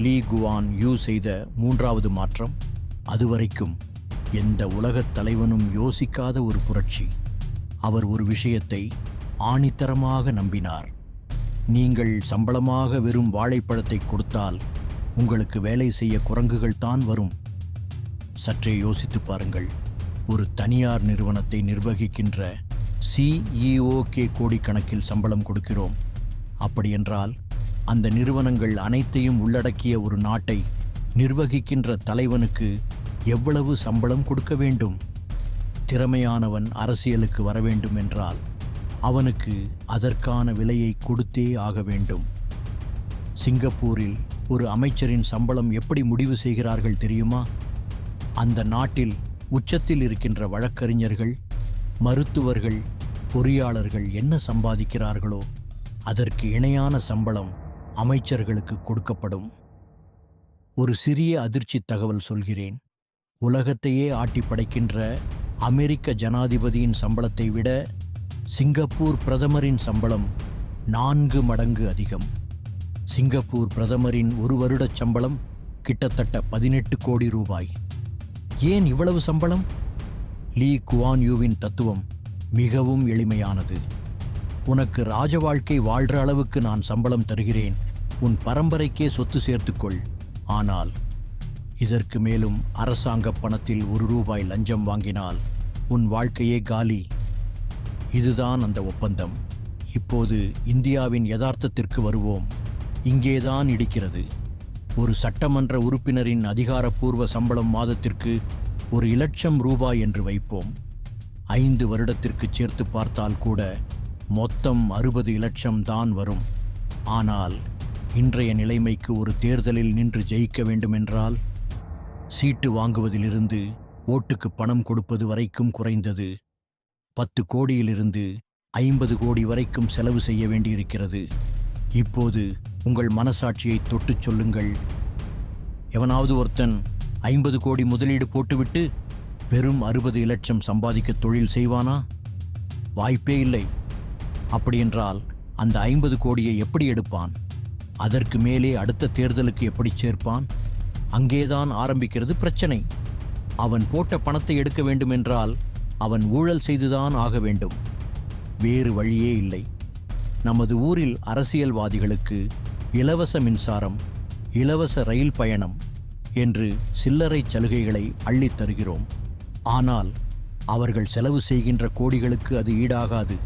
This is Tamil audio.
லீ குவான் யூ செய்த மூன்றாவது மாற்றம் அதுவரைக்கும் எந்த உலகத் தலைவனும் யோசிக்காத ஒரு புரட்சி. அவர் ஒரு விஷயத்தை ஆணித்தரமாக நம்பினார். நீங்கள் சம்பளமாக வெறும் வாழைப்பழத்தை கொடுத்தால் உங்களுக்கு வேலை செய்ய குரங்குகள் தான் வரும். சற்றே யோசித்து பாருங்கள். ஒரு தனியார் நிறுவனத்தை நிர்வகிக்கின்ற சிஇஓக்கு கோடிக்கணக்கில் சம்பளம் கொடுக்கிறோம். அப்படியென்றால் அந்த நிறுவனங்கள் அனைத்தையும் உள்ளடக்கிய ஒரு நாட்டை நிர்வகிக்கின்ற தலைவனுக்கு எவ்வளவு சம்பளம் கொடுக்க வேண்டும்? திறமையானவன் அரசியலுக்கு வர வேண்டும் என்றால் அவனுக்கு அதற்கான விலையை கொடுத்தே ஆக வேண்டும். சிங்கப்பூரில் ஒரு அமைச்சரின் சம்பளம் எப்படி முடிவு செய்கிறார்கள் தெரியுமா? அந்த நாட்டில் உச்சத்தில் இருக்கின்ற வழக்கறிஞர்கள், மருத்துவர்கள், பொறியாளர்கள் என்ன சம்பாதிக்கிறார்களோ அதற்கு இணையான சம்பளம் அமைச்சர்களுக்கு கொடுக்கப்படும். ஒரு சிறிய அதிர்ச்சி தகவல் சொல்கிறேன். உலகத்தையே ஆட்டி படைக்கின்ற அமெரிக்க ஜனாதிபதியின் சம்பளத்தை விட சிங்கப்பூர் பிரதமரின் சம்பளம் 4 மடங்கு அதிகம். சிங்கப்பூர் பிரதமரின் ஒரு வருடச் சம்பளம் கிட்டத்தட்ட 18 கோடி ரூபாய். ஏன் இவ்வளவு சம்பளம்? லீ குவான் யூவின் தத்துவம் மிகவும் எளிமையானது. உனக்கு ராஜ வாழ்க்கை வாழ்கிற அளவுக்கு நான் சம்பளம் தருகிறேன். உன் பரம்பரைக்கே சொத்து சேர்த்துக்கொள். ஆனால் இதற்கு மேலும் அரசாங்க பணத்தில் 1 ரூபாய் லஞ்சம் வாங்கினால் உன் வாழ்க்கையே காலி. இதுதான் அந்த ஒப்பந்தம். இப்போது இந்தியாவின் யதார்த்தத்திற்கு வருவோம். இங்கேதான் இடிக்கிறது. ஒரு சட்டமன்ற உறுப்பினரின் அதிகாரப்பூர்வ சம்பளம் மாதத்திற்கு 1,00,000 ரூபாய் என்று வைப்போம். 5 வருடத்திற்கு சேர்த்து பார்த்தால் கூட மொத்தம் 60 இலட்சம் தான் வரும். ஆனால் இன்றைய நிலைமைக்கு ஒரு தேர்தலில் நின்று ஜெயிக்க வேண்டுமென்றால் சீட்டு வாங்குவதிலிருந்து ஓட்டுக்கு பணம் கொடுப்பது வரைக்கும் குறைந்தது 10 கோடியிலிருந்து 50 கோடி வரைக்கும் செலவு செய்ய வேண்டியிருக்கிறது. இப்போது உங்கள் மனசாட்சியை தொட்டுச் சொல்லுங்கள். எவனாவது ஒருத்தன் 50 கோடி முதலீடு போட்டுவிட்டு வெறும் 60 இலட்சம் சம்பாதிக்க தொழில் செய்வானா? வாய்ப்பே இல்லை. அப்படியென்றால் அந்த 50 கோடியை எப்படி எடுப்பான்? அதற்கு மேலே அடுத்த தேர்தலுக்கு எப்படி சேர்ப்பான்? அங்கேதான் ஆரம்பிக்கிறது பிரச்சனை. அவன் போட்ட பணத்தை எடுக்க வேண்டுமென்றால் அவன் ஊழல் செய்துதான் ஆக வேண்டும். வேறு வழியே இல்லை. நமது ஊரில் அரசியல்வாதிகளுக்கு இலவச மின்சாரம், இலவச ரயில் பயணம் என்று சில்லறை சலுகைகளை அள்ளித் தருகிறோம். ஆனால் அவர்கள் செலவு செய்கின்ற கோடிகளுக்கு அது ஈடாகாது.